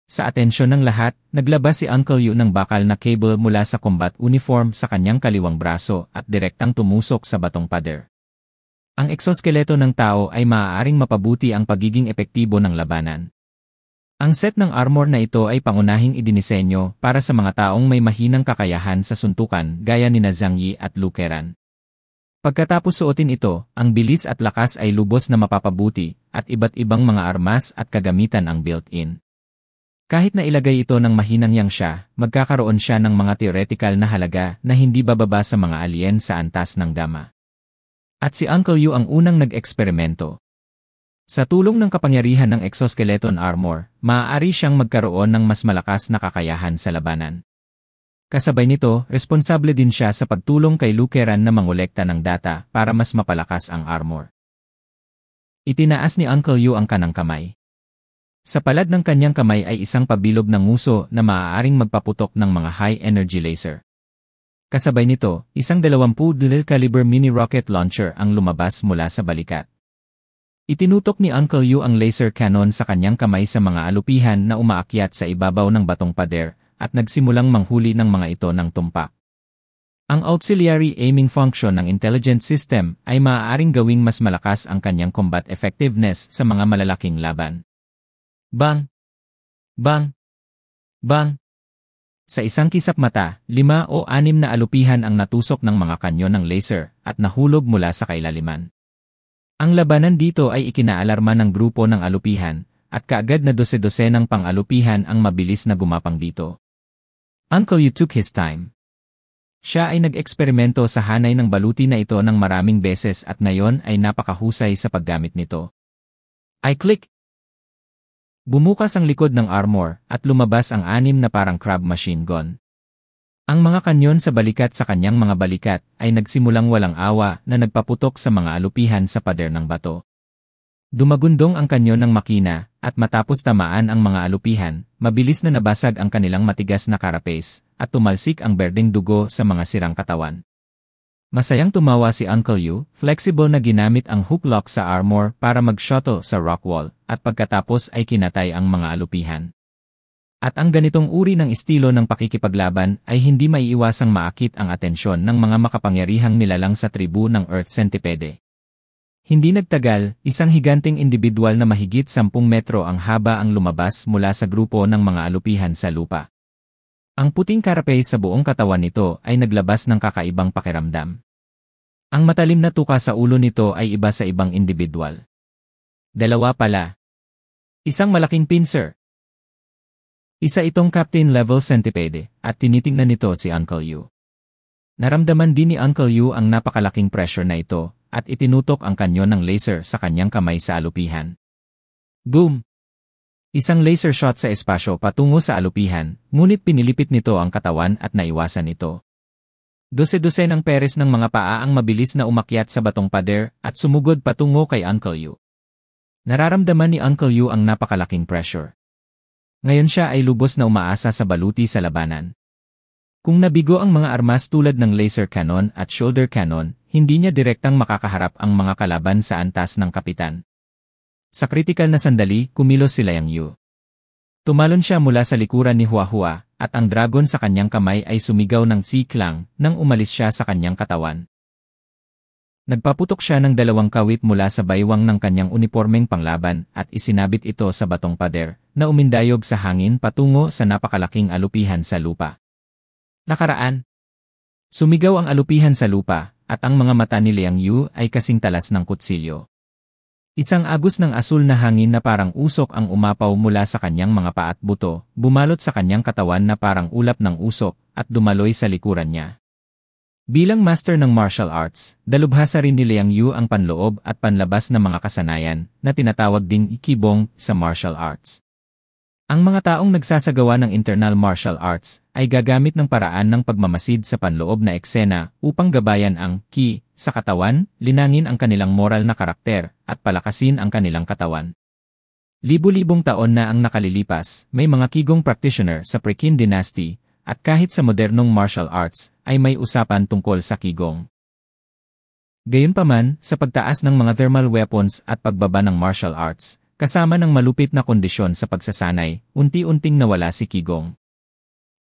Sa atensyon ng lahat, naglabas si Uncle Yu ng bakal na cable mula sa combat uniform sa kanyang kaliwang braso at direktang tumusok sa batong pader. Ang eksoskeleto ng tao ay maaaring mapabuti ang pagiging epektibo ng labanan. Ang set ng armor na ito ay pangunahing idinisenyo para sa mga taong may mahinang kakayahan sa suntukan gaya ni Zhang Yi at Lu Keran. Pagkatapos suotin ito, ang bilis at lakas ay lubos na mapapabuti at iba't ibang mga armas at kagamitan ang built-in. Kahit na ilagay ito ng mahinang yang siya, magkakaroon siya ng mga theoretical na halaga na hindi bababa sa mga alien sa antas ng dama. At si Uncle Yu ang unang nag-eksperimento. Sa tulong ng kapangyarihan ng exoskeleton armor, maaari siyang magkaroon ng mas malakas na kakayahan sa labanan. Kasabay nito, responsable din siya sa pagtulong kay Lu Keran na mangolekta ng data para mas mapalakas ang armor. Itinaas ni Uncle Yu ang kanang kamay. Sa palad ng kanyang kamay ay isang pabilog ng nguso na maaaring magpaputok ng mga high-energy laser. Kasabay nito, isang 20 caliber mini rocket launcher ang lumabas mula sa balikat. Itinutok ni Uncle Yu ang laser cannon sa kanyang kamay sa mga alupihan na umaakyat sa ibabaw ng batong pader at nagsimulang manghuli ng mga ito ng tumpak. Ang auxiliary aiming function ng intelligent system ay maaaring gawing mas malakas ang kanyang combat effectiveness sa mga malalaking laban. Bang! Bang! Bang! Sa isang kisap mata, 5 o 6 na alupihan ang natusok ng mga kanyon ng laser at nahulog mula sa kailaliman. Ang labanan dito ay ikinaalarma ng grupo ng alupihan at kaagad na dose-dosenang pang-alupihan ang mabilis na gumapang dito. Uncle Yu took his time. Siya ay nag-eksperimento sa hanay ng baluti na ito ng maraming beses at ngayon ay napakahusay sa paggamit nito. I click! Bumukas ang likod ng armor at lumabas ang 6 na parang crab machine gun. Ang mga kanyon sa balikat sa kanyang mga balikat ay nagsimulang walang awa na nagpaputok sa mga alupihan sa pader ng bato. Dumagundong ang kanyon ng makina at matapos tamaan ang mga alupihan, mabilis na nabasag ang kanilang matigas na carapace at tumalsik ang berdeng dugo sa mga sirang katawan. Masayang tumawa si Uncle Yu, flexible na ginamit ang hook lock sa armor para mag-shuttle sa rock wall at pagkatapos ay kinatay ang mga alupihan. At ang ganitong uri ng estilo ng pakikipaglaban ay hindi maiiwasang maakit ang atensyon ng mga makapangyarihang nilalang sa tribu ng Earth Centipede. Hindi nagtagal, isang higanting individual na mahigit 10 metro ang haba ang lumabas mula sa grupo ng mga alupihan sa lupa. Ang puting carapace sa buong katawan nito ay naglabas ng kakaibang pakiramdam. Ang matalim na tuka sa ulo nito ay iba sa ibang individual. 2 pala. Isang malaking pincer. Isa itong captain-level centipede at tinitingnan nito si Uncle Yu. Naramdaman din ni Uncle Yu ang napakalaking pressure na ito at itinutok ang kanyon ng laser sa kanyang kamay sa alupihan. Boom! Isang laser shot sa espasyo patungo sa alupihan, ngunit pinilipit nito ang katawan at naiwasan ito. Dose-dosen ang peres ng mga paa ang mabilis na umakyat sa batong pader at sumugod patungo kay Uncle Yu. Nararamdaman ni Uncle Yu ang napakalaking pressure. Ngayon siya ay lubos na umaasa sa baluti sa labanan. Kung nabigo ang mga armas tulad ng laser cannon at shoulder cannon, hindi niya direktang makakaharap ang mga kalaban sa antas ng kapitan. Sa kritikal na sandali, kumilos si Liang Yu. Tumalon siya mula sa likuran ni Hua Hua, at ang dragon sa kanyang kamay ay sumigaw ng tsiklang nang umalis siya sa kanyang katawan. Nagpaputok siya ng 2 kawit mula sa baywang ng kanyang unipormeng panglaban at isinabit ito sa batong pader na umindayog sa hangin patungo sa napakalaking alupihan sa lupa. Nakaraan. Sumigaw ang alupihan sa lupa at ang mga mata ni Liang Yu ay kasing talas ng kutsilyo. Isang agos ng asul na hangin na parang usok ang umapaw mula sa kanyang mga paa at buto, bumalot sa kanyang katawan na parang ulap ng usok, at dumaloy sa likuran niya. Bilang master ng martial arts, dalubhasa rin ni Liang Yu ang panloob at panlabas na mga kasanayan, na tinatawag ding ikibong sa martial arts. Ang mga taong nagsasagawa ng internal martial arts ay gagamit ng paraan ng pagmamasid sa panloob na eksena upang gabayan ang ki sa katawan, linangin ang kanilang moral na karakter, at palakasin ang kanilang katawan. Libu-libong taon na ang nakalilipas, may mga kigong practitioner sa Pekin Dynasty, at kahit sa modernong martial arts, ay may usapan tungkol sa kigong. Gayunpaman, sa pagtaas ng mga thermal weapons at pagbaba ng martial arts, kasama ng malupit na kondisyon sa pagsasanay, unti-unting nawala si Qigong.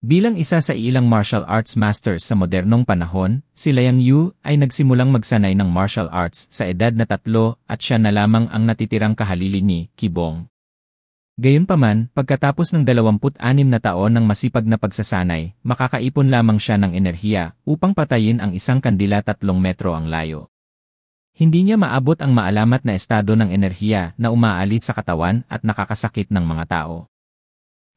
Bilang isa sa ilang martial arts masters sa modernong panahon, si Liang Yu ay nagsimulang magsanay ng martial arts sa edad na 3 at siya na lamang ang natitirang kahalili ni Qigong. Gayunpaman, pagkatapos ng 26 na taon ng masipag na pagsasanay, makakaipon lamang siya ng enerhiya upang patayin ang isang kandila 3 metro ang layo. Hindi niya maabot ang maalamat na estado ng enerhiya na umaalis sa katawan at nakakasakit ng mga tao.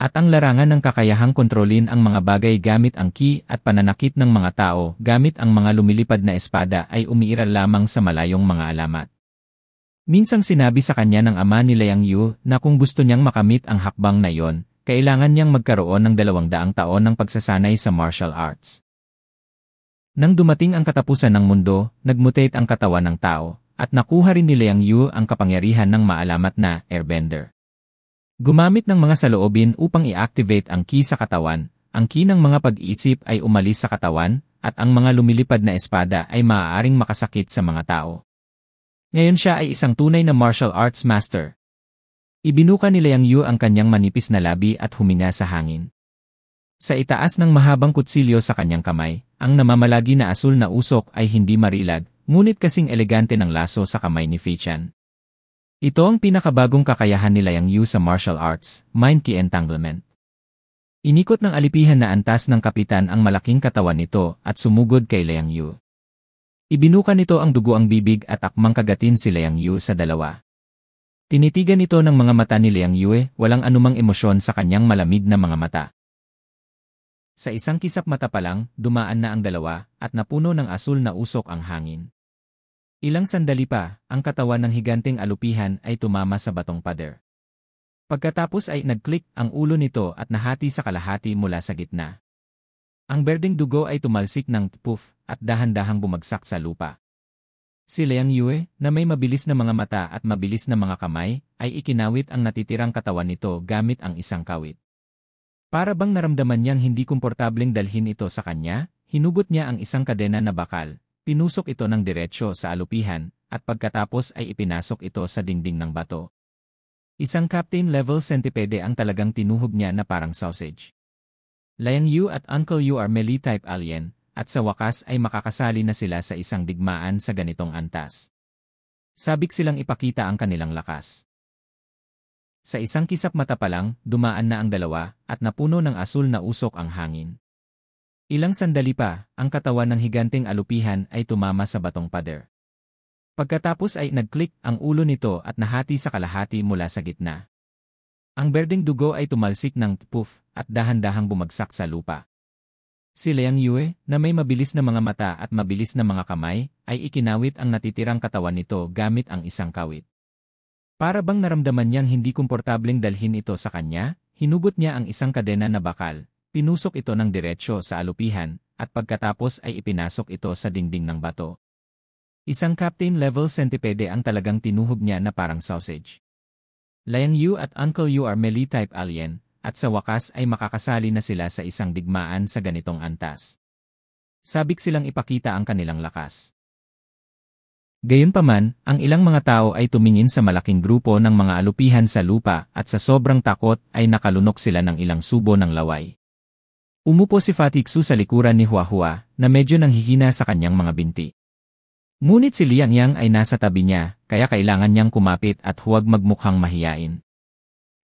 At ang larangan ng kakayahang kontrolin ang mga bagay gamit ang ki at pananakit ng mga tao gamit ang mga lumilipad na espada ay umiiral lamang sa malayong mga alamat. Minsang sinabi sa kanya ng ama ni Liang Yu na kung gusto niyang makamit ang hakbang na iyon, kailangan niyang magkaroon ng 200 taon ng pagsasanay sa martial arts. Nang dumating ang katapusan ng mundo, nagmutate ang katawan ng tao, at nakuha rin ni Liang Yu ang kapangyarihan ng maalamat na airbender. Gumamit ng mga saloobin upang i-activate ang ki sa katawan, ang ki ng mga pag-iisip ay umalis sa katawan, at ang mga lumilipad na espada ay maaaring makasakit sa mga tao. Ngayon siya ay isang tunay na martial arts master. Ibinuka ni Liang Yu ang kanyang manipis na labi at huminga sa hangin. Sa itaas ng mahabang kutsilyo sa kanyang kamay, ang namamalagi na asul na usok ay hindi marilag, ngunit kasing elegante ng laso sa kamay ni Fei Chen. Ito ang pinakabagong kakayahan ni Liang Yu sa martial arts, Mind Ki Entanglement. Inikot ng alipihan na antas ng kapitan ang malaking katawan nito at sumugod kay Liang Yu. Ibinuka nito ang dugo ang bibig at akmang kagatin si Liang Yu sa dalawa. Tinitigan ito ng mga mata ni Liang Yu, walang anumang emosyon sa kanyang malamig na mga mata. Sa isang kisap mata pa lang, dumaan na ang dalawa at napuno ng asul na usok ang hangin. Ilang sandali pa, ang katawan ng higanteng alupihan ay tumama sa batong pader. Pagkatapos ay nag-click ang ulo nito at nahati sa kalahati mula sa gitna. Ang berdeng dugo ay tumalsik ng puff at dahan-dahang bumagsak sa lupa. Si Liang Yu, na may mabilis na mga mata at mabilis na mga kamay, ay ikinawit ang natitirang katawan nito gamit ang isang kawit. Para bang naramdaman niyang hindi komportableng dalhin ito sa kanya, hinugot niya ang isang kadena na bakal. Pinusok ito ng diretsyo sa alupihan, at pagkatapos ay ipinasok ito sa dingding ng bato. Isang captain-level centipede ang talagang tinuhog niya na parang sausage. Liang Yu at Uncle Yu are melee-type alien, at sa wakas ay makakasali na sila sa isang digmaan sa ganitong antas. Sabik silang ipakita ang kanilang lakas. Sa isang kisap mata pa lang, dumaan na ang dalawa, at napuno ng asul na usok ang hangin. Ilang sandali pa, ang katawan ng higanteng alupihan ay tumama sa batong pader. Pagkatapos ay nag-click ang ulo nito at nahati sa kalahati mula sa gitna. Ang berdeng dugo ay tumalsik ng puff at dahan-dahang bumagsak sa lupa. Si Liang Yu, na may mabilis na mga mata at mabilis na mga kamay, ay ikinawit ang natitirang katawan nito gamit ang isang kawit. Para bang naramdaman niyang hindi komportableng dalhin ito sa kanya, hinugot niya ang isang kadena na bakal. Pinusok ito ng diretsyo sa alupihan, at pagkatapos ay ipinasok ito sa dingding ng bato. Isang captain-level centipede ang talagang tinuhog niya na parang sausage. Liang Yu at Uncle Yu are melee-type alien, at sa wakas ay makakasali na sila sa isang digmaan sa ganitong antas. Sabik silang ipakita ang kanilang lakas. Gayunpaman, ang ilang mga tao ay tumingin sa malaking grupo ng mga alupihan sa lupa at sa sobrang takot ay nakalunok sila ng ilang subo ng laway. Umupo si Fatixu sa likuran ni Huahua na medyo nanghihina sa kanyang mga binti. Ngunit si Liang Yang ay nasa tabi niya, kaya kailangan niyang kumapit at huwag magmukhang mahiyain.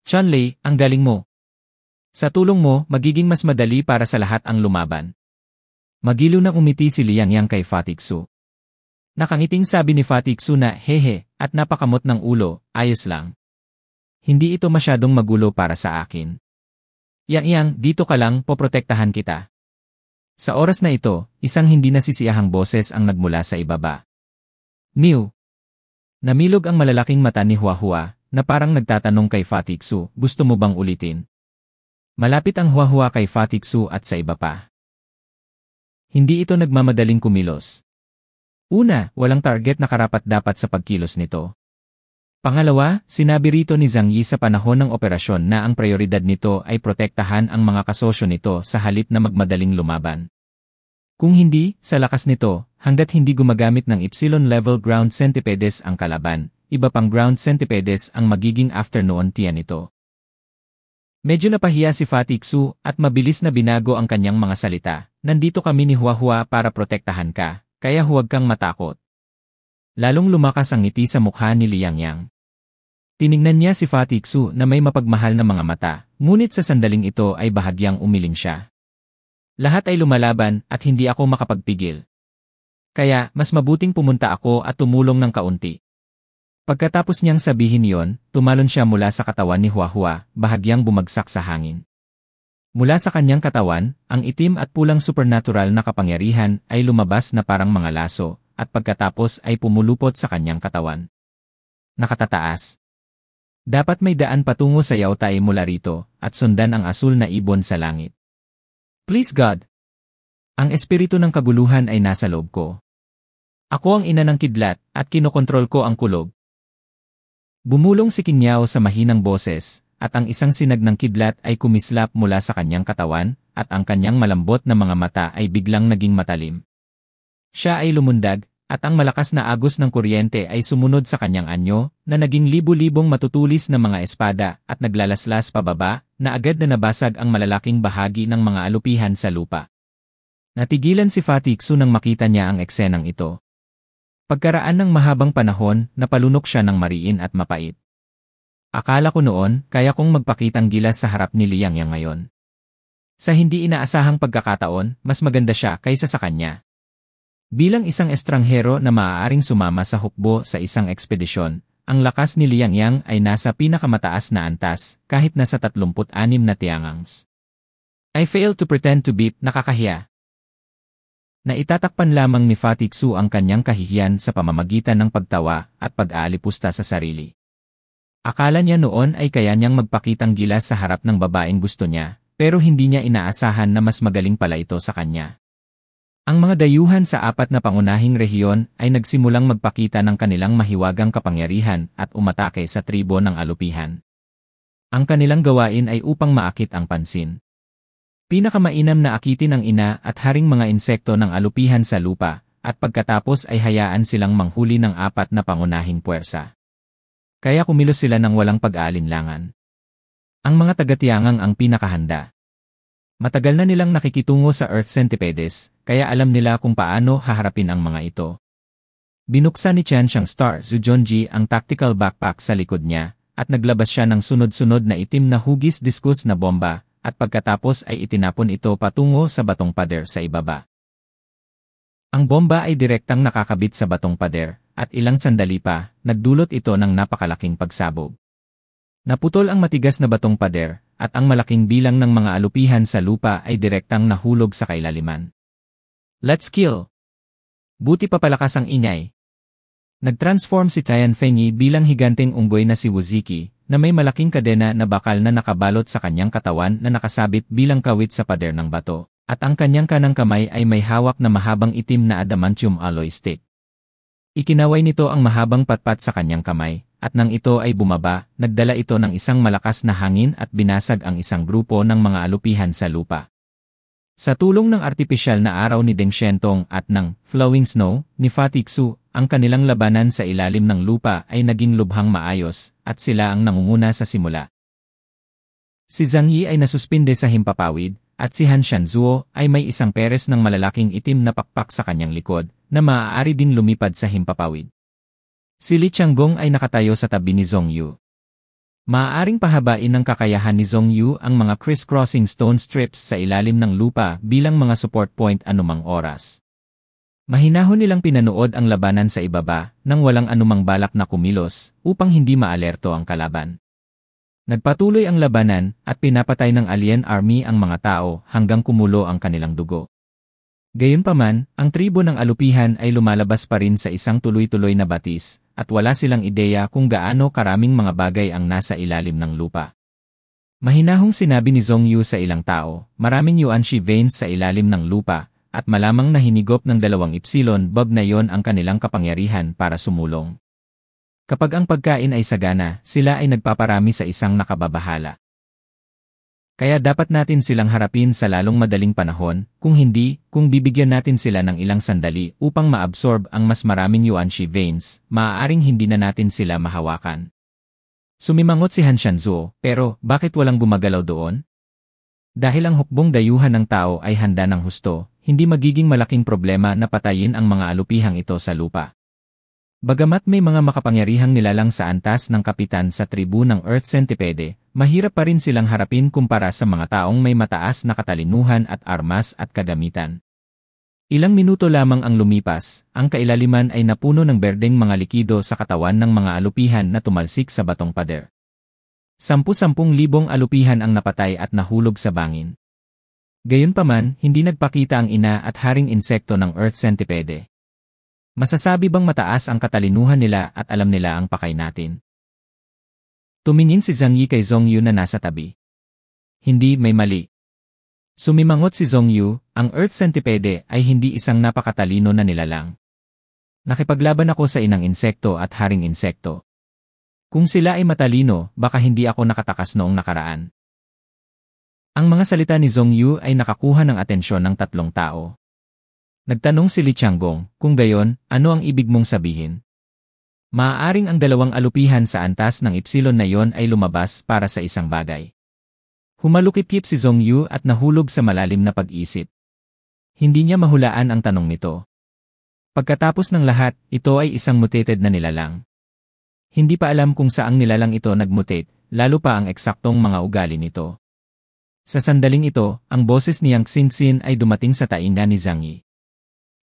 Chunlei, ang galing mo. Sa tulong mo, magiging mas madali para sa lahat ang lumaban. Magilo na umiti si Liang Yang kay Fatixu. Nakangiting sabi ni Fatixu na hehe at napakamot ng ulo, ayos lang. Hindi ito masyadong magulo para sa akin. Yang, dito ka lang, poprotektahan kita. Sa oras na ito, isang hindi nasisiyahang boses ang nagmula sa ibaba. Niu. Namilog ang malalaking mata ni Huahua, na parang nagtatanong kay Fatixu, gusto mo bang ulitin? Malapit ang Huahua kay Fatixu at sa iba pa. Hindi ito nagmamadaling kumilos. Una, walang target na karapat-dapat sa pagkilos nito. Pangalawa, sinabi rito ni Zhang Yi sa panahon ng operasyon na ang prioridad nito ay protektahan ang mga kasosyo nito sa halip na magmadaling lumaban. Kung hindi, sa lakas nito, hanggat hindi gumagamit ng Epsilon-level ground centipedes ang kalaban, iba pang ground centipedes ang magiging afternoon tiyan nito. Medyo napahiya si Fatih Xu at mabilis na binago ang kanyang mga salita. Nandito kami ni Huahua para protektahan ka, kaya huwag kang matakot. Lalong lumakas ang ngiti sa mukha ni Liang Yang. Tiningnan niya si Fatih Xu na may mapagmahal na mga mata, ngunit sa sandaling ito ay bahagyang umiling siya. Lahat ay lumalaban at hindi ako makapagpigil. Kaya, mas mabuting pumunta ako at tumulong ng kaunti. Pagkatapos niyang sabihin iyon, tumalon siya mula sa katawan ni Huahua, bahagyang bumagsak sa hangin. Mula sa kanyang katawan, ang itim at pulang supernatural na kapangyarihan ay lumabas na parang mga laso, at pagkatapos ay pumulupot sa kanyang katawan. Nakatataas. Dapat may daan patungo sa Yaotai mula rito, at sundan ang asul na ibon sa langit. Please God! Ang espiritu ng kaguluhan ay nasa loob ko. Ako ang ina ng kidlat, at kinokontrol ko ang kulog. Bumulong si Qingyao sa mahinang boses, at ang isang sinag ng kidlat ay kumislap mula sa kanyang katawan, at ang kanyang malambot na mga mata ay biglang naging matalim. Siya ay lumundag, at ang malakas na agos ng kuryente ay sumunod sa kanyang anyo, na naging libu-libong matutulis na mga espada at naglalaslas pababa, na agad na nabasag ang malalaking bahagi ng mga alupihan sa lupa. Natigilan si Fatih Xu nang makita niya ang eksenang ito. Pagkaraan ng mahabang panahon, napalunok siya ng mariin at mapait. Akala ko noon, kaya kong magpakitang gilas sa harap ni Liang Yang ngayon. Sa hindi inaasahang pagkakataon, mas maganda siya kaysa sa kanya. Bilang isang estranghero na maaaring sumama sa hukbo sa isang ekspedisyon, ang lakas ni Liang Yang ay nasa pinakamataas na antas, kahit nasa 36 na tiangangs. I fail to pretend to be nakakahiya. Naitatakpan lamang ni Fatih Xu ang kanyang kahihiyan sa pamamagitan ng pagtawa at pag-aalipusta sa sarili. Akala niya noon ay kaya niyang magpakitang gilas sa harap ng babaeng gusto niya, pero hindi niya inaasahan na mas magaling pala ito sa kanya. Ang mga dayuhan sa 4 na pangunahing rehiyon ay nagsimulang magpakita ng kanilang mahiwagang kapangyarihan at umatake sa tribo ng alupihan. Ang kanilang gawain ay upang maakit ang pansin. Pinakamainam na akitin ang ina at haring mga insekto ng alupihan sa lupa, at pagkatapos ay hayaan silang manghuli ng 4 na pangunahing puwersa. Kaya kumilos sila ng walang pag-aalinlangan. Ang mga taga-tiangang ang pinakahanda. Matagal na nilang nakikitungo sa Earth Centipedes, kaya alam nila kung paano haharapin ang mga ito. Binuksan ni Chen Xiang Star Zujonji ang tactical backpack sa likod niya, at naglabas siya ng sunod-sunod na itim na hugis diskus na bomba, at pagkatapos ay itinapon ito patungo sa batong pader sa ibaba. Ang bomba ay direktang nakakabit sa batong pader, at ilang sandali pa, nagdulot ito ng napakalaking pagsabog. Naputol ang matigas na batong pader, at ang malaking bilang ng mga alupihan sa lupa ay direktang nahulog sa kailaliman. Let's kill! Buti pa palakas ang ingay. Nag-transform si Tian Fengyi bilang higanteng unggoy na si Wuziki, na may malaking kadena na bakal na nakabalot sa kanyang katawan na nakasabit bilang kawit sa pader ng bato, at ang kanyang kanang kamay ay may hawak na mahabang itim na adamantium alloy stick. Ikinaway nito ang mahabang patpat sa kanyang kamay, at nang ito ay bumaba, nagdala ito ng isang malakas na hangin at binasag ang isang grupo ng mga alupihan sa lupa. Sa tulong ng artipisyal na araw ni Deng Xiantong at ng flowing snow ni Fatih Xu, ang kanilang labanan sa ilalim ng lupa ay naging lubhang maayos, at sila ang nangunguna sa simula. Si Zhang Yi ay nasuspinde sa himpapawid, at si Han Shanzuo ay may isang peres ng malalaking itim na pakpak sa kanyang likod, na maaari din lumipad sa himpapawid. Si Li Changgong ay nakatayo sa tabi ni Zhong Yu. Maaaring pahabain ng kakayahan ni Zhong Yu ang mga criss-crossing stone strips sa ilalim ng lupa bilang mga support point anumang oras. Mahinahon nilang pinanood ang labanan sa ibaba nang walang anumang balak na kumilos upang hindi maalerto ang kalaban. Nagpatuloy ang labanan at pinapatay ng alien army ang mga tao hanggang kumulo ang kanilang dugo. Gayunpaman, ang tribo ng alupihan ay lumalabas pa rin sa isang tuloy-tuloy na batis, at wala silang ideya kung gaano karaming mga bagay ang nasa ilalim ng lupa. Mahinahong sinabi ni Zhong Yu sa ilang tao, maraming Yuanshi veins sa ilalim ng lupa, at malamang na hinigop ng 2 epsilon bug na yon ang kanilang kapangyarihan para sumulong. Kapag ang pagkain ay sagana, sila ay nagpaparami sa isang nakababahala. Kaya dapat natin silang harapin sa lalong madaling panahon, kung hindi, kung bibigyan natin sila ng ilang sandali upang ma-absorb ang mas maraming Yuanshi veins, maaaring hindi na natin sila mahawakan. Sumimangot si Han Shanzuo, pero bakit walang gumagalaw doon? Dahil ang hukbong dayuhan ng tao ay handa ng husto, hindi magiging malaking problema na patayin ang mga alupihang ito sa lupa. Bagamat may mga makapangyarihang nilalang sa antas ng kapitan sa tribu ng Earth Centipede, mahirap pa rin silang harapin kumpara sa mga taong may mataas na katalinuhan at armas at kagamitan. Ilang minuto lamang ang lumipas, ang kailaliman ay napuno ng berdeng mga likido sa katawan ng mga alupihan na tumalsik sa batong pader. 10,000 alupihan ang napatay at nahulog sa bangin. Gayunpaman, hindi nagpakita ang ina at haring insekto ng Earth Centipede. Masasabi bang mataas ang katalinuhan nila at alam nila ang pakay natin? Tumingin si Zhang Yi kay Zhong Yu na nasa tabi. Hindi, may mali. Sumimangot si Zhong Yu, ang Earth Centipede ay hindi isang napakatalino na nilalang. Nakipaglaban ako sa inang insekto at haring insekto. Kung sila ay matalino, baka hindi ako nakatakas noong nakaraan. Ang mga salita ni Zhong Yu ay nakakuha ng atensyon ng tatlong tao. Nagtanong si Li Changgong, kung gayon, ano ang ibig mong sabihin? Maaaring ang dalawang alupihan sa antas ng ipsilon na yon ay lumabas para sa isang bagay. Humalukip-kip si Zhong Yu at nahulog sa malalim na pag-isip. Hindi niya mahulaan ang tanong nito. Pagkatapos ng lahat, ito ay isang mutated na nilalang. Hindi pa alam kung saang nilalang ito nagmutate, lalo pa ang eksaktong mga ugali nito. Sa sandaling ito, ang boses ni Yang Xinxin ay dumating sa tainga ni Zhang Yi.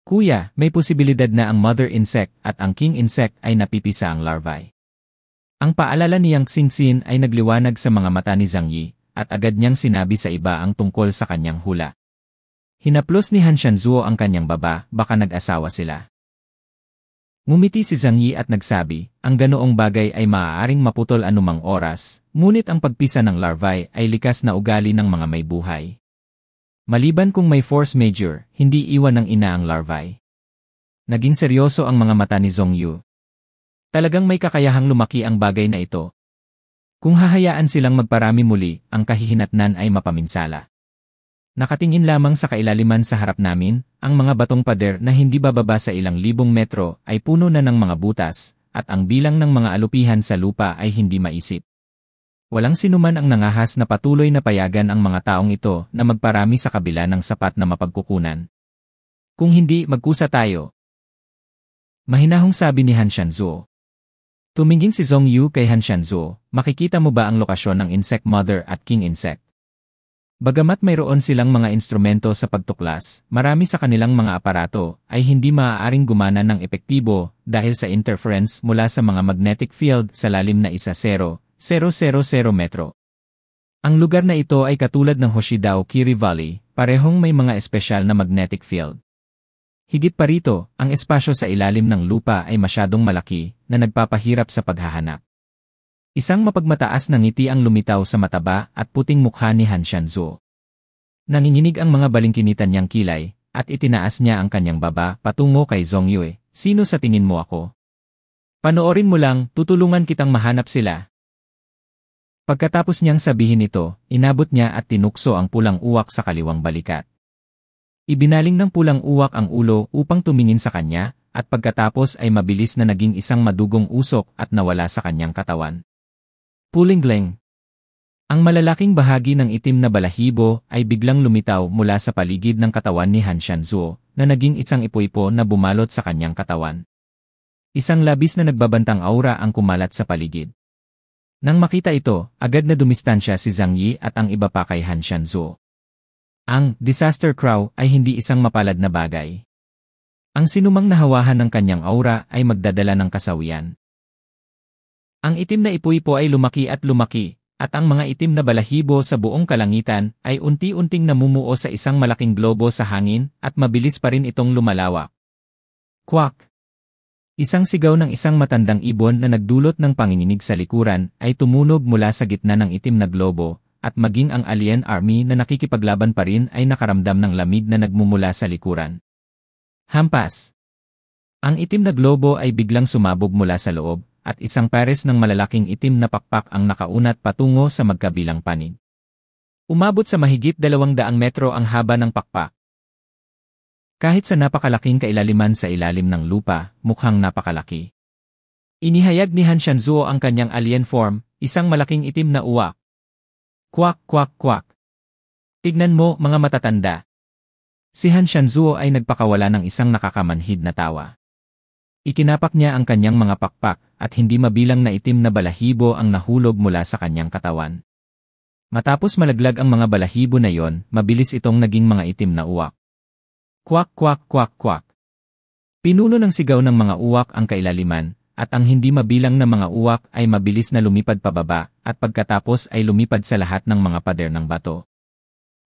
Kuya, may posibilidad na ang mother insect at ang king insect ay napipisa ang larvae. Ang paalala ni Yang Xinxin ay nagliwanag sa mga mata ni Zhang Yi, at agad niyang sinabi sa iba ang tungkol sa kanyang hula. Hinaplos ni Han Shanzuo ang kanyang baba, baka nag-asawa sila. Ngumiti si Zhang Yi at nagsabi, ang ganoong bagay ay maaaring maputol anumang oras, ngunit ang pagpisa ng larvae ay likas na ugali ng mga may buhay. Maliban kung may force major, hindi iwan ng ina ang larvae. Naging seryoso ang mga mata ni Zhong Yu. Talagang may kakayahang lumaki ang bagay na ito. Kung hahayaan silang magparami muli, ang kahihinatnan ay mapaminsala. Nakatingin lamang sa kailaliman sa harap namin, ang mga batong pader na hindi bababa sa ilang libong metro ay puno na ng mga butas, at ang bilang ng mga alupihan sa lupa ay hindi maisip. Walang sinuman ang nangahas na patuloy na payagan ang mga taong ito na magparami sa kabila ng sapat na mapagkukunan. Kung hindi, magkusa tayo. Mahinahong sabi ni Han Shanzuo. Tumingin si Zhong Yu kay Han Shanzuo, makikita mo ba ang lokasyon ng insect mother at king insect? Bagamat mayroon silang mga instrumento sa pagtuklas, marami sa kanilang mga aparato ay hindi maaaring gumana ng epektibo dahil sa interference mula sa mga magnetic field sa lalim na 1,000 metro. Ang lugar na ito ay katulad ng Hoshidao Kiri Valley, parehong may mga espesyal na magnetic field. Higit pa rito, ang espasyo sa ilalim ng lupa ay masyadong malaki na nagpapahirap sa paghahanap. Isang mapagmataas na ngiti ang lumitaw sa mataba at puting mukha ni Han Shanzuo. Nanginginig ang mga balingkinitan niyang kilay, at itinaas niya ang kanyang baba patungo kay Zhong Yu. Sino sa tingin mo ako? Panoorin mo lang, tutulungan kitang mahanap sila. Pagkatapos niyang sabihin ito, inabot niya at tinukso ang pulang uwak sa kaliwang balikat. Ibinaling ng pulang uwak ang ulo upang tumingin sa kanya, at pagkatapos ay mabilis na naging isang madugong usok at nawala sa kanyang katawan. Pulingleng. Ang malalaking bahagi ng itim na balahibo ay biglang lumitaw mula sa paligid ng katawan ni Han Shanzuo, na naging isang ipo-ipo na bumalot sa kanyang katawan. Isang labis na nagbabantang aura ang kumalat sa paligid. Nang makita ito, agad na dumistansya si Zhang Yi at ang iba pa kay Han Shanzuo. Ang disaster crow ay hindi isang mapalad na bagay. Ang sinumang nahawahan ng kanyang aura ay magdadala ng kasawian. Ang itim na ipo-ipo ay lumaki, at ang mga itim na balahibo sa buong kalangitan ay unti-unting namumuo sa isang malaking globo sa hangin at mabilis pa rin itong lumalawak. Quack! Isang sigaw ng isang matandang ibon na nagdulot ng panginginig sa likuran ay tumunog mula sa gitna ng itim na globo, at maging ang alien army na nakikipaglaban pa rin ay nakaramdam ng lamig na nagmumula sa likuran. Hampas! Ang itim na globo ay biglang sumabog mula sa loob, at isang pares ng malalaking itim na pakpak ang nakaunat patungo sa magkabilang panig. Umabot sa mahigit 200 metro ang haba ng pakpak. Kahit sa napakalaking kailaliman sa ilalim ng lupa, mukhang napakalaki. Inihayag ni Han Shanzuo ang kanyang alien form, isang malaking itim na uwak. Kwak kwak kwak. Tignan mo, mga matatanda. Si Han Shanzuo ay nagpakawala ng isang nakakamanhid na tawa. Ikinapak niya ang kanyang mga pakpak at hindi mabilang na itim na balahibo ang nahulog mula sa kanyang katawan. Matapos malaglag ang mga balahibo na yon, mabilis itong naging mga itim na uwak. Kwak kwak kwak kwak. Pinuno ng sigaw ng mga uwak ang kailaliman, at ang hindi mabilang na mga uwak ay mabilis na lumipad pababa, at pagkatapos ay lumipad sa lahat ng mga pader ng bato.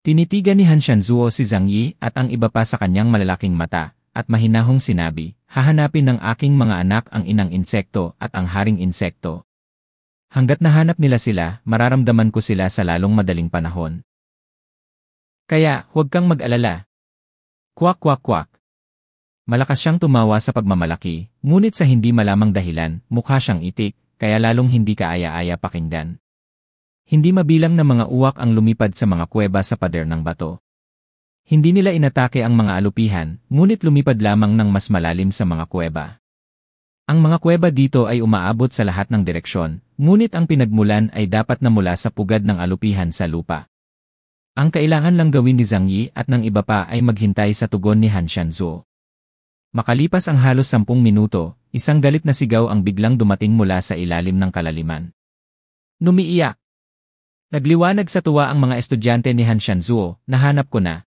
Tinitigan ni Han Shanzuo si Zhang Yi at ang iba pa sa kanyang malalaking mata, at mahinahong sinabi, hahanapin ng aking mga anak ang inang insekto at ang haring insekto. Hanggat nahanap nila sila, mararamdaman ko sila sa lalong madaling panahon. Kaya, huwag kang mag-alala. Kwak kwak kwak. Malakas siyang tumawa sa pagmamalaki, ngunit sa hindi malamang dahilan, mukha siyang itik, kaya lalong hindi kaaya-aya pakinggan. Hindi mabilang na mga uwak ang lumipad sa mga kuweba sa pader ng bato. Hindi nila inatake ang mga alupihan, ngunit lumipad lamang ng mas malalim sa mga kuweba. Ang mga kuweba dito ay umaabot sa lahat ng direksyon, ngunit ang pinagmulan ay dapat na mula sa pugad ng alupihan sa lupa. Ang kailangan lang gawin ni Zhang Yi at ng iba pa ay maghintay sa tugon ni Han Shanzuo. Makalipas ang halos 10 minuto, isang galit na sigaw ang biglang dumating mula sa ilalim ng kalaliman. Numiiyak! Nagliwanag sa tuwa ang mga estudyante ni Han Shanzuo, nahanap ko na.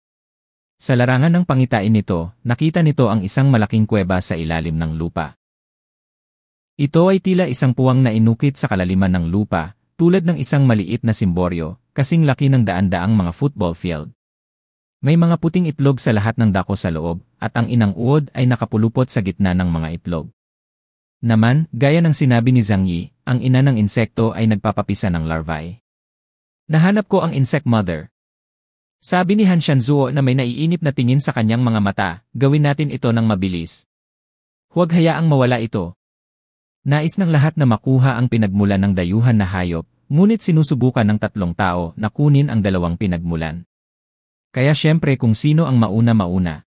Sa larangan ng pangitain nito, nakita nito ang isang malaking kuweba sa ilalim ng lupa. Ito ay tila isang puwang na inukit sa kalaliman ng lupa, tulad ng isang maliit na simboryo, kasing laki ng daan-daang mga football field. May mga puting itlog sa lahat ng dako sa loob, at ang inang uod ay nakapulupot sa gitna ng mga itlog. Naman, gaya ng sinabi ni Zhang Yi, ang ina ng insekto ay nagpapapisa ng larvae. Nahanap ko ang insect mother. Sabi ni Han Shanzuo na may naiinip na tingin sa kanyang mga mata, gawin natin ito ng mabilis. Huwag hayaang mawala ito. Nais ng lahat na makuha ang pinagmulan ng dayuhan na hayop, ngunit sinusubukan ng 3 tao na kunin ang 2 pinagmulan. Kaya syempre kung sino ang mauna.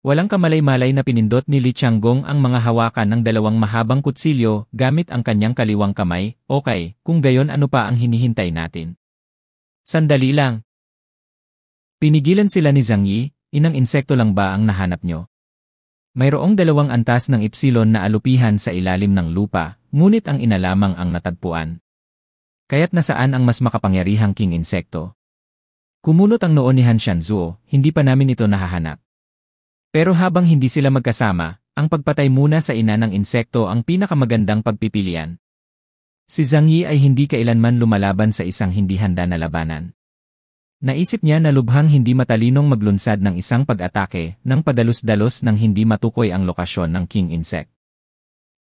Walang kamalay-malay na pinindot ni Li Changgong ang mga hawakan ng 2 mahabang kutsilyo gamit ang kanyang kaliwang kamay. Okay, kung gayon ano pa ang hinihintay natin? Sandali lang. Pinigilan sila ni Zhang Yi, inang insekto lang ba ang nahanap nyo? Mayroong 2 antas ng ipsilon na alupihan sa ilalim ng lupa, ngunit ang ina lamang ang natagpuan. Kaya't nasaan ang mas makapangyarihang king insekto? Kumunot ang noo ni Han Shanzuo, hindi pa namin ito nahahanap. Pero habang hindi sila magkasama, ang pagpatay muna sa ina ng insekto ang pinakamagandang pagpipilian. Si Zhang Yi ay hindi kailanman lumalaban sa isang hindi handa na labanan. Naisip niya na lubhang hindi matalinong maglunsad ng isang pag-atake nang padalos-dalos nang hindi matukoy ang lokasyon ng king insect.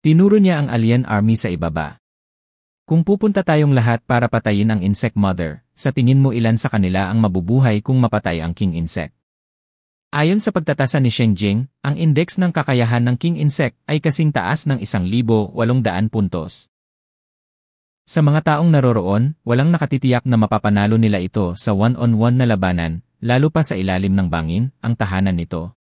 Tinuro niya ang alien army sa ibaba. Kung pupunta tayong lahat para patayin ang insect mother, sa tingin mo ilan sa kanila ang mabubuhay kung mapatay ang king insect? Ayon sa pagtatasa ni Sheng Jing, ang index ng kakayahan ng king insect ay kasing taas ng 1,800 puntos. Sa mga taong naroroon, walang nakatitiyak na mapapanalo nila ito sa one-on-one na labanan, lalo pa sa ilalim ng bangin, ang tahanan nito.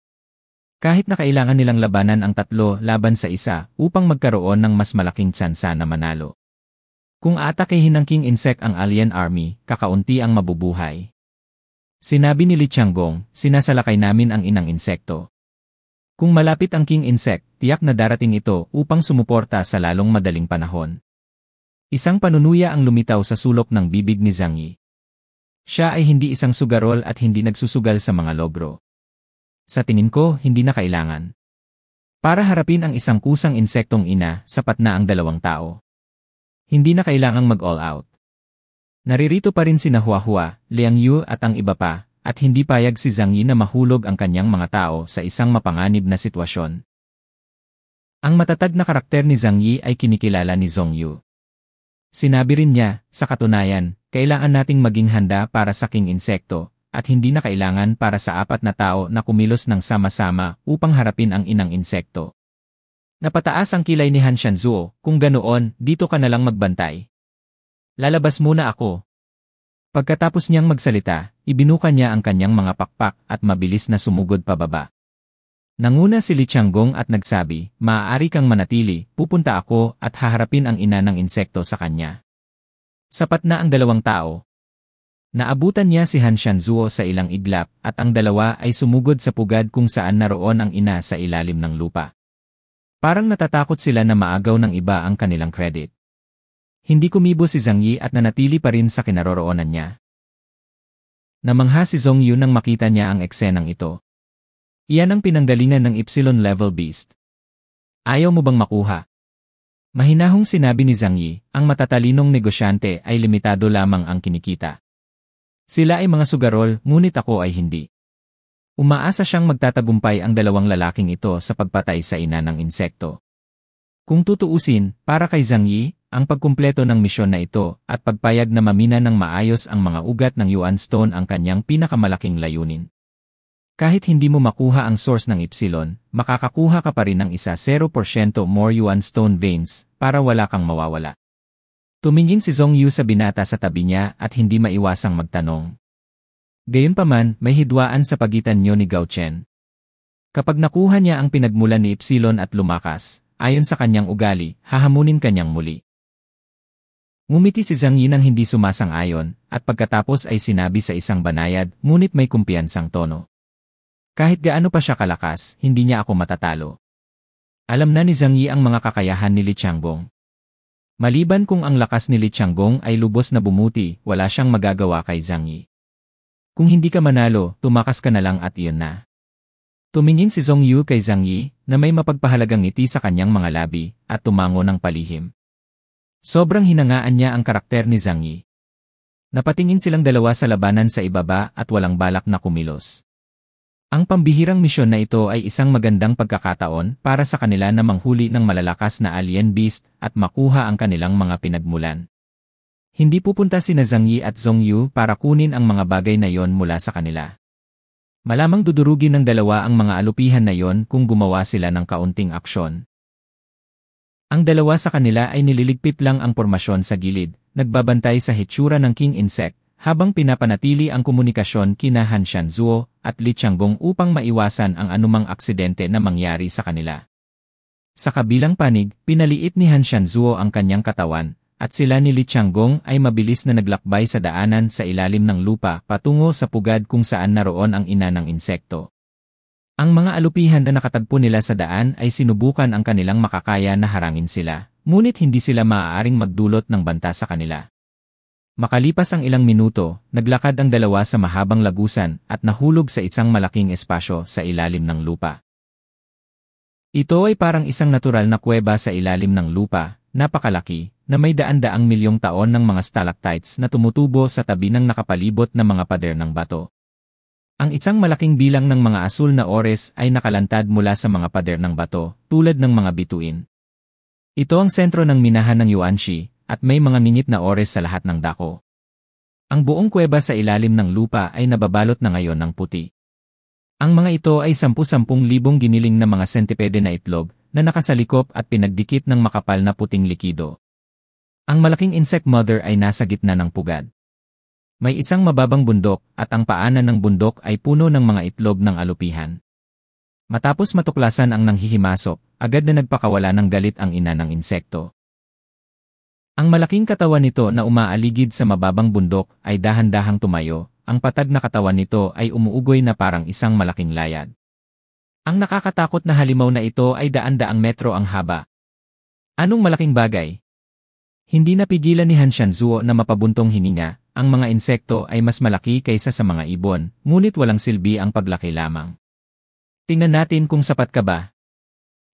Kahit na kailangan nilang labanan ang 3 laban sa 1 upang magkaroon ng mas malaking tsansa na manalo. Kung aatakehin ng king insect ang alien army, kakaunti ang mabubuhay. Sinabi ni Li Changgong, sinasalakay namin ang inang insekto. Kung malapit ang king insect, tiyak na darating ito upang sumuporta sa lalong madaling panahon. Isang panunuya ang lumitaw sa sulok ng bibig ni Zhang Yi. Siya ay hindi isang sugarol at hindi nagsusugal sa mga logro. Sa tingin ko, hindi na kailangan. Para harapin ang isang kusang insektong ina, sapat na ang 2 tao. Hindi na kailangang mag-all out. Naririto pa rin sina Huahua, Liang Yu at ang iba pa, at hindi payag si Zhang Yi na mahulog ang kanyang mga tao sa isang mapanganib na sitwasyon. Ang matatag na karakter ni Zhang Yi ay kinikilala ni Zhong Yu. Sinabi rin niya, sa katunayan, kailangan nating maging handa para sa king insekto, at hindi na kailangan para sa 4 na tao na kumilos ng sama-sama upang harapin ang inang insekto. Napataas ang kilay ni Han Shanzuo, kung ganoon, dito ka na lang magbantay. Lalabas muna ako. Pagkatapos niyang magsalita, ibinuka niya ang kanyang mga pakpak at mabilis na sumugod pababa. Nanguna si Li Changgong at nagsabi, "Maaari kang manatili, pupunta ako at haharapin ang ina ng insekto sa kanya." Sapat na ang dalawang tao. Naabutan niya si Han Shanzuo sa ilang iglap at ang dalawa ay sumugod sa pugad kung saan naroon ang ina sa ilalim ng lupa. Parang natatakot sila na maagaw ng iba ang kanilang credit. Hindi kumibo si Zhang Yi at nanatili pa rin sa kinaroroonan niya. Namangha si Zhong Yu nang makita niya ang eksenang ito. Iyan ang pinanggalingan ng Epsilon-level beast. Ayaw mo bang makuha? Mahinahong sinabi ni Zhang Yi, ang matatalinong negosyante ay limitado lamang ang kinikita. Sila ay mga sugarol, ngunit ako ay hindi. Umaasa siyang magtatagumpay ang dalawang lalaking ito sa pagpatay sa ina ng insekto. Kung tutuusin, para kay Zhang Yi, ang pagkumpleto ng misyon na ito at pagpayag na mamina ng maayos ang mga ugat ng Yuan Stone ang kanyang pinakamalaking layunin. Kahit hindi mo makuha ang source ng Epsilon, makakakuha ka pa rin ng 0% more Yuan Stone veins para wala kang mawawala. Tumingin si Zhong Yu sa binata sa tabi niya at hindi maiwasang magtanong. Gayunpaman, may hidwaan sa pagitan niyo ni Gao Chen. Kapag nakuha niya ang pinagmulan ni Epsilon at lumakas, ayon sa kanyang ugali, hahamunin kanyang muli. Ngumiti si Zhang Yi nang hindi sumasang-ayon, at pagkatapos ay sinabi sa isang banayad, ngunit may kumpiyansang tono. Kahit gaano pa siya kalakas, hindi niya ako matatalo. Alam na ni Zhang Yi ang mga kakayahan ni Li Changgong. Maliban kung ang lakas ni Li Changgong ay lubos na bumuti, wala siyang magagawa kay Zhang Yi. Kung hindi ka manalo, tumakas ka na lang at iyon na. Tumingin si Zhong Yu kay Zhang Yi, na may mapagpahalagang ngiti sa kanyang mga labi, at tumango ng palihim. Sobrang hinangaan niya ang karakter ni Zhang Yi. Napatingin silang dalawa sa labanan sa ibaba at walang balak na kumilos. Ang pambihirang misyon na ito ay isang magandang pagkakataon para sa kanila na manghuli ng malalakas na alien beast at makuha ang kanilang mga pinagmulan. Hindi pupunta sina Zhang Yi at Zhong Yu para kunin ang mga bagay na yon mula sa kanila. Malamang dudurugin ng dalawa ang mga alupihan na yon kung gumawa sila ng kaunting aksyon. Ang dalawa sa kanila ay nililigpit lang ang pormasyon sa gilid, nagbabantay sa hitsura ng king insect, habang pinapanatili ang komunikasyon kina Han Shanzuo at Li Changgong upang maiwasan ang anumang aksidente na mangyari sa kanila. Sa kabilang panig, pinaliit ni Han Shanzuo ang kanyang katawan, at sila ni Li Changgong ay mabilis na naglakbay sa daanan sa ilalim ng lupa patungo sa pugad kung saan naroon ang ina ng insekto. Ang mga alupihan na nakatagpo nila sa daan ay sinubukan ang kanilang makakaya na harangin sila, ngunit hindi sila maaaring magdulot ng banta sa kanila. Makalipas ang ilang minuto, naglakad ang dalawa sa mahabang lagusan at nahulog sa isang malaking espasyo sa ilalim ng lupa. Ito ay parang isang natural na kuweba sa ilalim ng lupa, napakalaki, na may daan-daang milyong taon ng mga stalactites na tumutubo sa tabi ng nakapalibot na mga pader ng bato. Ang isang malaking bilang ng mga asul na ores ay nakalantad mula sa mga pader ng bato, tulad ng mga bituin. Ito ang sentro ng minahan ng Yuanxi, at may mga ningit na ores sa lahat ng dako. Ang buong kuweba sa ilalim ng lupa ay nababalot na ngayon ng puti. Ang mga ito ay 10,000 giniling na mga sentipede na itlog, na nakasalikop at pinagdikit ng makapal na puting likido. Ang malaking insect mother ay nasa gitna ng pugad. May isang mababang bundok at ang paanan ng bundok ay puno ng mga itlog ng alupihan. Matapos matuklasan ang nanghihimasok, agad na nagpakawala ng galit ang ina ng insekto. Ang malaking katawan nito na umaaligid sa mababang bundok ay dahan-dahang tumayo, ang patag na katawan nito ay umuugoy na parang isang malaking layad. Ang nakakatakot na halimaw na ito ay daan-daang metro ang haba. Anong malaking bagay? Hindi napigilan ni Han Shanzuo na mapabuntong hininga. Ang mga insekto ay mas malaki kaysa sa mga ibon, ngunit walang silbi ang paglaki lamang. Tingnan natin kung sapat ka ba.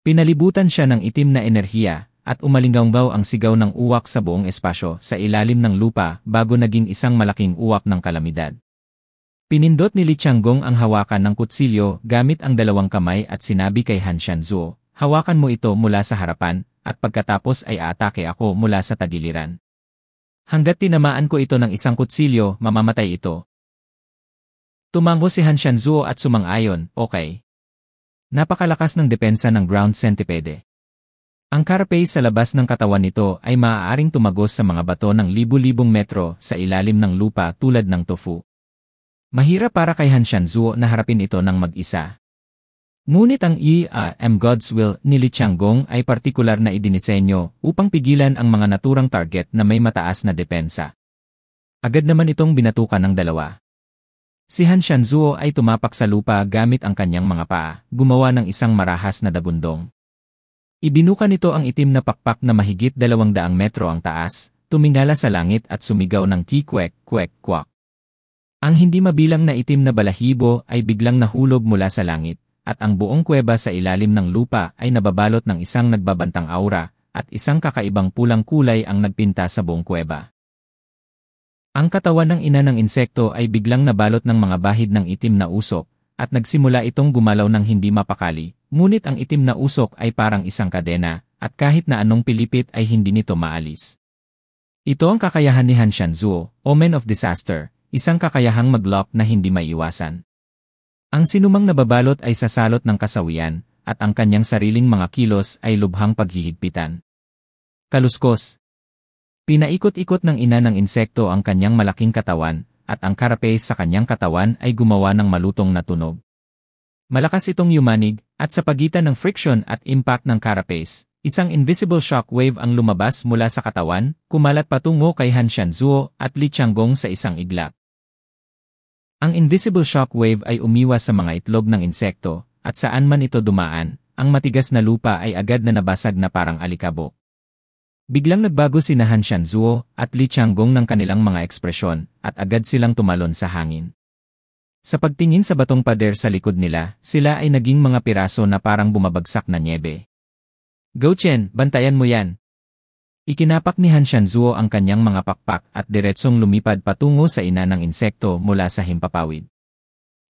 Pinalibutan siya ng itim na enerhiya, at umalinggaw ang sigaw ng uwak sa buong espasyo sa ilalim ng lupa bago naging isang malaking uwak ng kalamidad. Pinindot ni Li Changgong ang hawakan ng kutsilyo gamit ang dalawang kamay at sinabi kay Han Shanzuo, hawakan mo ito mula sa harapan, at pagkatapos ay aatake ako mula sa tagiliran. Hanggat tinamaan ko ito ng isang kutsilyo, mamamatay ito. Tumango si Han Shanzuo at sumang-ayon, okay. Napakalakas ng depensa ng ground centipede. Ang carapace sa labas ng katawan nito ay maaaring tumagos sa mga bato ng libu-libong metro sa ilalim ng lupa tulad ng tofu. Mahirap para kay Han Shanzuo na harapin ito ng mag-isa. Ngunit ang I Am God's Will ni Li Changgong ay partikular na idinisenyo upang pigilan ang mga naturang target na may mataas na depensa. Agad naman itong binatukan ng dalawa. Si Han Shanzuo ay tumapak sa lupa gamit ang kanyang mga paa, gumawa ng isang marahas na dagundong. Ibinuka nito ang itim na pakpak na mahigit 200 metro ang taas, tumingala sa langit at sumigaw ng ti-kwek, kwek, kwak. Ang hindi mabilang na itim na balahibo ay biglang nahulog mula sa langit, at ang buong kuweba sa ilalim ng lupa ay nababalot ng isang nagbabantang aura, at isang kakaibang pulang kulay ang nagpinta sa buong kuweba. Ang katawan ng ina ng insekto ay biglang nabalot ng mga bahid ng itim na usok, at nagsimula itong gumalaw ng hindi mapakali, ngunit ang itim na usok ay parang isang kadena, at kahit na anong pilipit ay hindi nito maalis. Ito ang kakayahan ni Han Shanzuo, Omen of Disaster, isang kakayahang mag-lock na hindi maiiwasan. Ang sinumang nababalot ay sasalot ng kasawian, at ang kanyang sariling mga kilos ay lubhang paghihigpitan. Kaluskos. Pinaikot-ikot ng ina ng insekto ang kanyang malaking katawan, at ang carapace sa kanyang katawan ay gumawa ng malutong na tunog. Malakas itong yumanig, at sa pagitan ng friction at impact ng carapace, isang invisible shock wave ang lumabas mula sa katawan, kumalat patungo kay Han Shanzuo at Li Changgong sa isang iglap. Ang invisible shock wave ay umiwas sa mga itlog ng insekto, at saan man ito dumaan, ang matigas na lupa ay agad na nabasag na parang alikabok. Biglang nagbago sina Han Shanzuo at Li Changgong ng kanilang mga ekspresyon, at agad silang tumalon sa hangin. Sa pagtingin sa batong pader sa likod nila, sila ay naging mga piraso na parang bumabagsak na nyebe. Go Chen, bantayan mo yan! Ikinapak ni Han Shanzuo ang kanyang mga pakpak at diretsong lumipad patungo sa ina ng insekto mula sa himpapawid.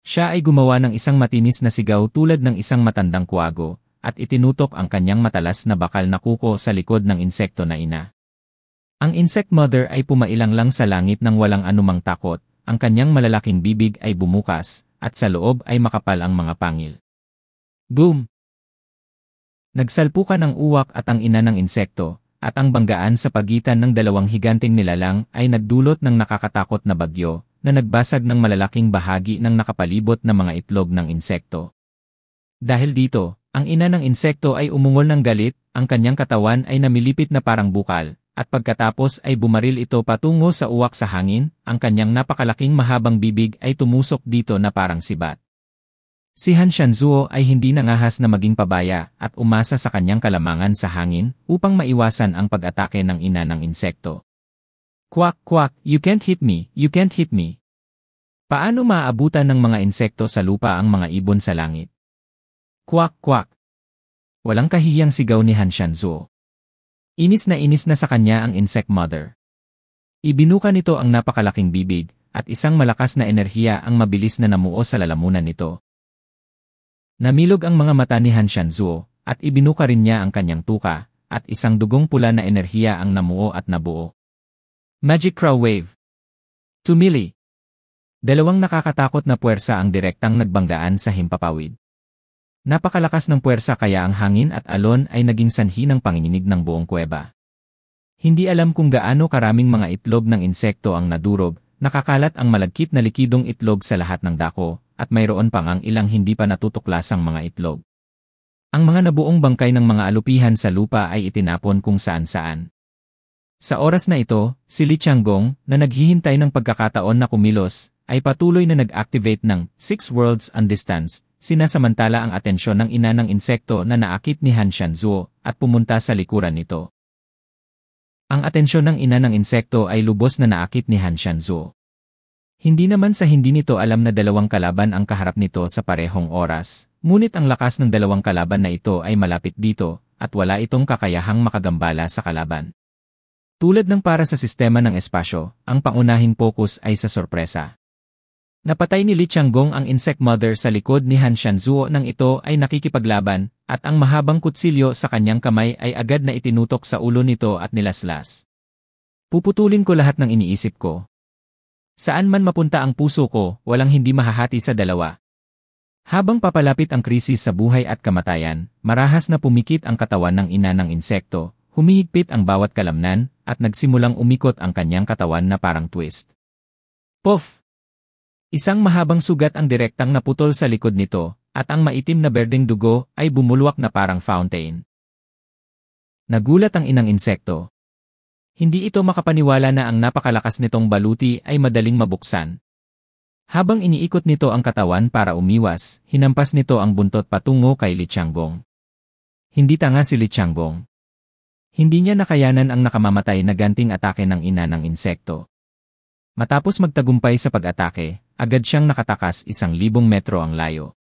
Siya ay gumawa ng isang matinis na sigaw tulad ng isang matandang kuwago, at itinutok ang kanyang matalas na bakal na kuko sa likod ng insekto na ina. Ang insect mother ay pumailang lang sa langit ng walang anumang takot, ang kanyang malalaking bibig ay bumukas, at sa loob ay makapal ang mga pangil. Boom! Nagsalpukan ang uwak at ang ina ng insekto, at ang banggaan sa pagitan ng dalawang higanting nilalang ay nagdulot ng nakakatakot na bagyo, na nagbasag ng malalaking bahagi ng nakapalibot na mga itlog ng insekto. Dahil dito, ang ina ng insekto ay umungol ng galit, ang kanyang katawan ay namilipit na parang bukal, at pagkatapos ay bumaril ito patungo sa uwak sa hangin, ang kanyang napakalaking mahabang bibig ay tumusok dito na parang sibat. Si Han Shanzuo ay hindi nangahas na maging pabaya at umasa sa kanyang kalamangan sa hangin upang maiwasan ang pag-atake ng ina ng insekto. Quack quack, you can't hit me, you can't hit me. Paano maaabutan ng mga insekto sa lupa ang mga ibon sa langit? Quack quack. Walang kahiyang sigaw ni Han Shanzuo. Inis na sa kanya ang insect mother. Ibinuka nito ang napakalaking bibig, at isang malakas na enerhiya ang mabilis na namuo sa lalamunan nito. Namilog ang mga mata ni Han Shanzuo, at ibinuka rin niya ang kanyang tuka, at isang dugong pula na enerhiya ang namuo at nabuo. Magic Crow Wave. Tumili. Dalawang nakakatakot na puwersa ang direktang nagbanggaan sa himpapawid. Napakalakas ng puwersa kaya ang hangin at alon ay naging sanhi ng panginginig ng buong kuweba. Hindi alam kung gaano karaming mga itlog ng insekto ang nadurog, nakakalat ang malagkit na likidong itlog sa lahat ng dako, at mayroon pang ang ilang hindi pa natutuklasang mga itlog. Ang mga nabuong bangkay ng mga alupihan sa lupa ay itinapon kung saan-saan. Sa oras na ito, si Li Changgong, na naghihintay ng pagkakataon na kumilos, ay patuloy na nag-activate ng 6 Worlds on Distance, sinasamantala ang atensyon ng ina ng insekto na naakit ni Han Shanzuo at pumunta sa likuran nito. Ang atensyon ng ina ng insekto ay lubos na naakit ni Han Shanzuo. Hindi naman sa hindi nito alam na dalawang kalaban ang kaharap nito sa parehong oras, ngunit ang lakas ng dalawang kalaban na ito ay malapit dito, at wala itong kakayahang makagambala sa kalaban. Tulad ng para sa sistema ng espasyo, ang pangunahing focus ay sa sorpresa. Napatay ni Li Changgong ang insect mother sa likod ni Han Shanzuo nang ito ay nakikipaglaban, at ang mahabang kutsilyo sa kanyang kamay ay agad na itinutok sa ulo nito at nilaslas. Puputulin ko lahat ng iniisip ko. Saan man mapunta ang puso ko, walang hindi mahahati sa dalawa. Habang papalapit ang krisis sa buhay at kamatayan, marahas na pumikit ang katawan ng ina ng insekto, humihigpit ang bawat kalamnan, at nagsimulang umikot ang kanyang katawan na parang twist. Puff! Isang mahabang sugat ang direktang naputol sa likod nito, at ang maitim na berdeng dugo ay bumulwak na parang fountain. Nagulat ang inang insekto. Hindi ito makapaniwala na ang napakalakas nitong baluti ay madaling mabuksan. Habang iniikot nito ang katawan para umiwas, hinampas nito ang buntot patungo kay Li Tianggong. Hindi tanga si Li Tianggong. Hindi niya nakayanan ang nakamamatay na ganting atake ng ina ng insekto. Matapos magtagumpay sa pag-atake, agad siyang nakatakas 1,000 metro ang layo.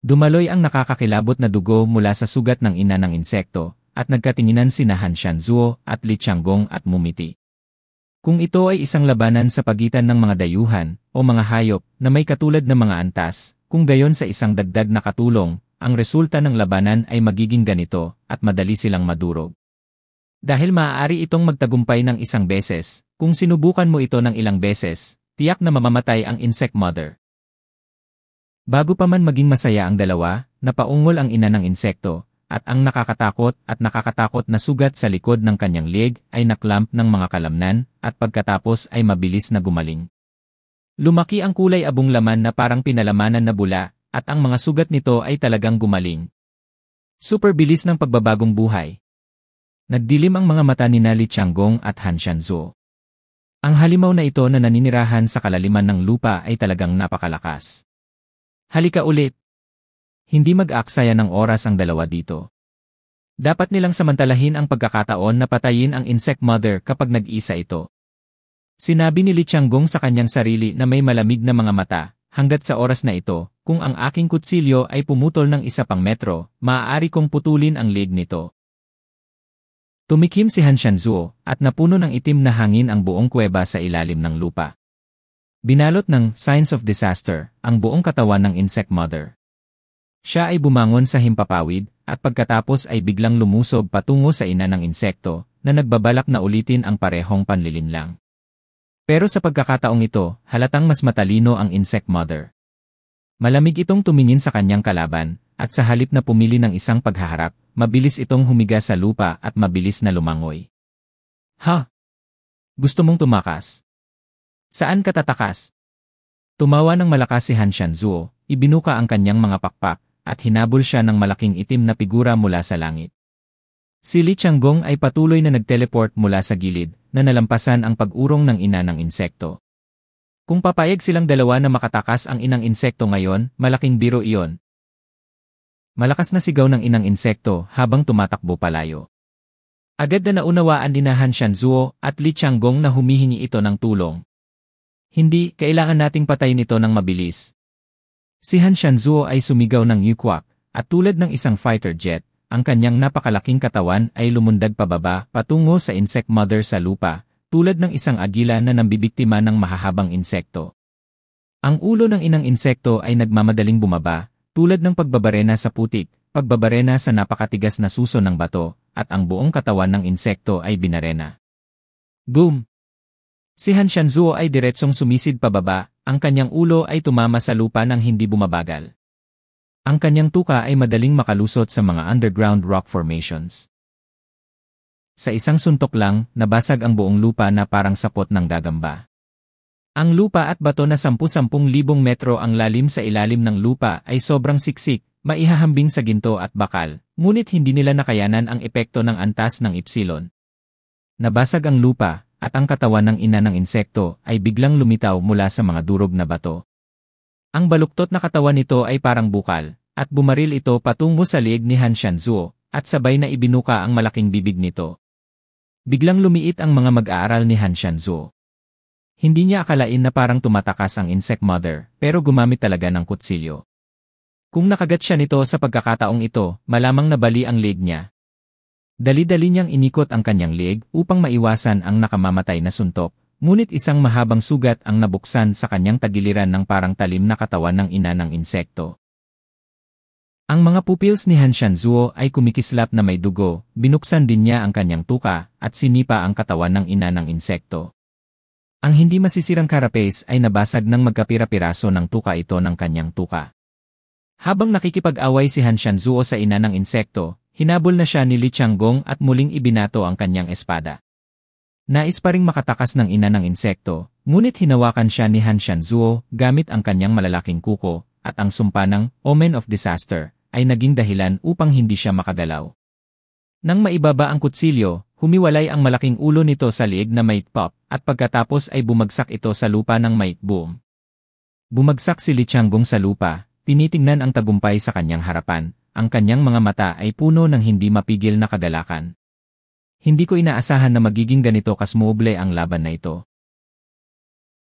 Dumaloy ang nakakakilabot na dugo mula sa sugat ng ina ng insekto, at nagkatinginan sina Han Shanzuo at Li Tianggong at mumiti. Kung ito ay isang labanan sa pagitan ng mga dayuhan o mga hayop na may katulad na mga antas, kung gayon sa isang dagdag na katulong, ang resulta ng labanan ay magiging ganito at madali silang madurog. Dahil maaari itong magtagumpay ng isang beses, kung sinubukan mo ito ng ilang beses, tiyak na mamamatay ang insect mother. Bago pa man maging masaya ang dalawa, napaungol ang ina ng insekto, at ang nakakatakot na sugat sa likod ng kanyang leg ay naklamp ng mga kalamnan, at pagkatapos ay mabilis na gumaling. Lumaki ang kulay abong laman na parang pinalamanan na bula, at ang mga sugat nito ay talagang gumaling. Super bilis ng pagbabagong buhay. Nagdilim ang mga mata ni Li Tianggong at Han Shanzuo. Ang halimaw na ito na naninirahan sa kalaliman ng lupa ay talagang napakalakas. Halika ulit! Hindi mag-aaksaya ng oras ang dalawa dito. Dapat nilang samantalahin ang pagkakataon na patayin ang insect mother kapag nag-isa ito. Sinabi ni Li Tianggong sa kanyang sarili na may malamig na mga mata, hanggat sa oras na ito, kung ang aking kutsilyo ay pumutol ng 1 metro, maaari kong putulin ang leg nito. Tumikim si Han Shanzuo, at napuno ng itim na hangin ang buong kuweba sa ilalim ng lupa. Binalot ng signs of disaster ang buong katawan ng insect mother. Siya ay bumangon sa himpapawid, at pagkatapos ay biglang lumusob patungo sa ina ng insekto, na nagbabalak na ulitin ang parehong panlilinlang. Pero sa pagkakataong ito, halatang mas matalino ang insect mother. Malamig itong tumingin sa kanyang kalaban, at sa halip na pumili ng isang paghaharap, mabilis itong humiga sa lupa at mabilis na lumangoy. Ha? Gusto mong tumakas? Saan ka tatakas? Tumawa ng malakas si Han Shanzuo, ibinuka ang kanyang mga pakpak, at hinabol siya ng malaking itim na figura mula sa langit. Si Li Tianggong ay patuloy na nag-teleport mula sa gilid, na nalampasan ang pag-urong ng ina ng insekto. Kung papayag silang dalawa na makatakas ang inang insekto ngayon, malaking biro iyon. Malakas na sigaw ng inang insekto habang tumatakbo palayo. Agad na naunawaan ni Han Shanzuo at Li Tianggong na humihingi ito ng tulong. Hindi, kailangan nating patayin ito ng mabilis. Si Han Shanzuo ay sumigaw ng yukwak, at tulad ng isang fighter jet, ang kanyang napakalaking katawan ay lumundag pababa patungo sa insect mother sa lupa, tulad ng isang agila na nambibiktima ng mahahabang insekto. Ang ulo ng inang insekto ay nagmamadaling bumaba, tulad ng pagbabarena sa putik, pagbabarena sa napakatigas na suso ng bato, at ang buong katawan ng insekto ay binarena. Boom! Si Han Shanzuo ay diretsong sumisid pababa, ang kanyang ulo ay tumama sa lupa nang hindi bumabagal. Ang kanyang tuka ay madaling makalusot sa mga underground rock formations. Sa isang suntok lang, nabasag ang buong lupa na parang sapot ng gagamba. Ang lupa at bato na 10,000 metro ang lalim sa ilalim ng lupa ay sobrang siksik, maihahambing sa ginto at bakal, ngunit hindi nila nakayanan ang epekto ng antas ng Ipsilon. Nabasag ang lupa, at ang katawan ng ina ng insekto ay biglang lumitaw mula sa mga durog na bato. Ang baluktot na katawan nito ay parang bukal, at bumaril ito patungo sa leeg ni Han Shanzuo, at sabay na ibinuka ang malaking bibig nito. Biglang lumiit ang mga mag-aaral ni Han Shanzuo. Hindi niya akalain na parang tumatakas ang insect mother, pero gumamit talaga ng kutsilyo. Kung nakagat siya nito sa pagkakataong ito, malamang nabali ang leeg niya. Dali-dali niyang inikot ang kanyang leeg upang maiwasan ang nakamamatay na suntok, ngunit isang mahabang sugat ang nabuksan sa kanyang tagiliran ng parang talim na katawan ng ina ng insekto. Ang mga pupils ni Han Shanzuo ay kumikislap na may dugo, binuksan din niya ang kanyang tuka, at sinipa ang katawan ng ina ng insekto. Ang hindi masisirang carapace ay nabasag ng magkapira-piraso ng tuka ito ng kanyang tuka. Habang nakikipag-away si Han Shanzuo sa ina ng insekto, hinabol na siya ni Li Changgong at muling ibinato ang kanyang espada. Nais pa ring makatakas ng ina ng insekto, ngunit hinawakan siya ni Han Shanzuo gamit ang kanyang malalaking kuko, at ang sumpa ng Omen of Disaster ay naging dahilan upang hindi siya makagalaw. Nang maibaba ang kutsilyo, humiwalay ang malaking ulo nito sa liig na may pop, at pagkatapos ay bumagsak ito sa lupa ng may boom. Bumagsak si Li Changgong sa lupa, tinitingnan ang tagumpay sa kanyang harapan, ang kanyang mga mata ay puno ng hindi mapigil na kagalakan. Hindi ko inaasahan na magiging ganito kasmoble ang laban na ito.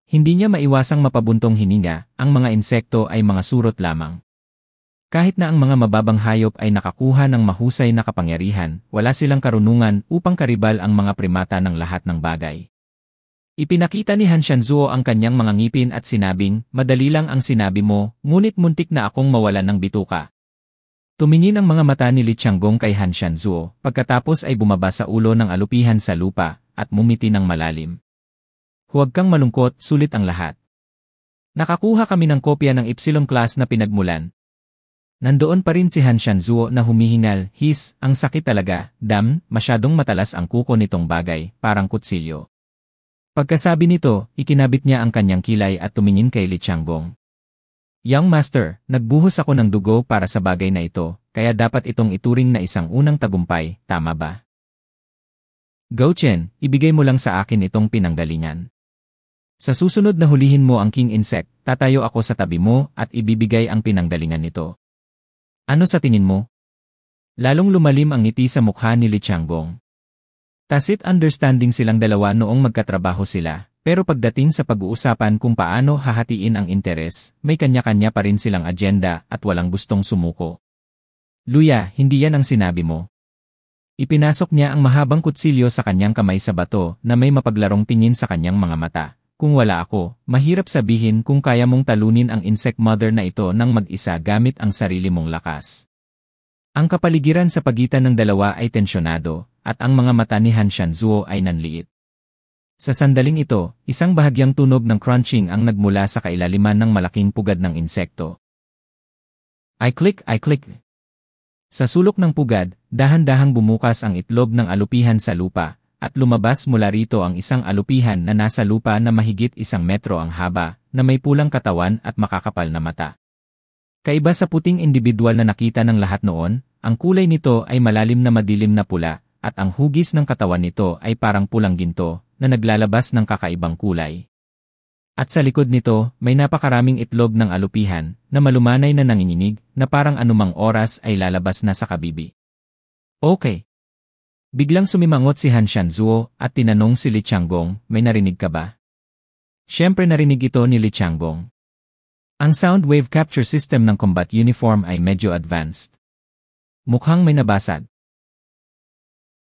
Hindi niya maiwasang mapabuntong hininga, ang mga insekto ay mga surot lamang. Kahit na ang mga mababang hayop ay nakakuha ng mahusay na kapangyarihan, wala silang karunungan upang karibal ang mga primata ng lahat ng bagay. Ipinakita ni Han Shanzuo ang kanyang mga ngipin at sinabing, "Madali lang ang sinabi mo, ngunit muntik na akong mawalan ng bituka." Tumingin ang mga mata ni Li Changgong kay Han Shanzuo, pagkatapos ay bumaba sa ulo ng alupihan sa lupa, at mumiti ng malalim. "Huwag kang malungkot, sulit ang lahat. Nakakuha kami ng kopya ng Epsilon class na pinagmulan." Nandoon pa rin si Han Shanzuo na humihingal, ang sakit talaga, masyadong matalas ang kuko nitong bagay, parang kutsilyo. Pagkasabi nito, ikinabit niya ang kanyang kilay at tumingin kay Li Changgong. "Young Master, nagbuhos ako ng dugo para sa bagay na ito, kaya dapat itong ituring na isang unang tagumpay, tama ba? Gao Chen, ibigay mo lang sa akin itong pinanggalingan. Sa susunod na hulihin mo ang King Insect, tatayo ako sa tabi mo at ibibigay ang pinanggalingan nito. Ano sa tingin mo?" Lalong lumalim ang ngiti sa mukha ni Li Changgong. Tacit understanding silang dalawa noong magkatrabaho sila, pero pagdating sa pag-uusapan kung paano hahatiin ang interes, may kanya-kanya pa rin silang agenda at walang gustong sumuko. "Luya, hindi yan ang sinabi mo." Ipinasok niya ang mahabang kutsilyo sa kanyang kamay sa bato na may mapaglarong tingin sa kanyang mga mata. "Kung wala ako, mahirap sabihin kung kaya mong talunin ang insect mother na ito nang mag-isa gamit ang sarili mong lakas." Ang kapaligiran sa pagitan ng dalawa ay tensyonado, at ang mga mata ni Han Shanzuo ay nanliit. Sa sandaling ito, isang bahagyang tunog ng crunching ang nagmula sa kailaliman ng malaking pugad ng insekto. I click. Sa sulok ng pugad, dahan-dahang bumukas ang itlog ng alupihan sa lupa, at lumabas mula rito ang isang alupihan na nasa lupa na mahigit 1 metro ang haba, na may pulang katawan at makakapal na mata. Kaiba sa puting individual na nakita ng lahat noon, ang kulay nito ay malalim na madilim na pula, at ang hugis ng katawan nito ay parang pulang ginto, na naglalabas ng kakaibang kulay. At sa likod nito, may napakaraming itlog ng alupihan, na malumanay na nanginginig, na parang anumang oras ay lalabas na sa kabibi. "Okay." Biglang sumimangot si Han Shanzuo, at tinanong si Li Changgong, "May narinig ka ba?" Siyempre narinig ito ni Li Changgong. Ang sound wave capture system ng combat uniform ay medyo advanced. Mukhang may nabasag.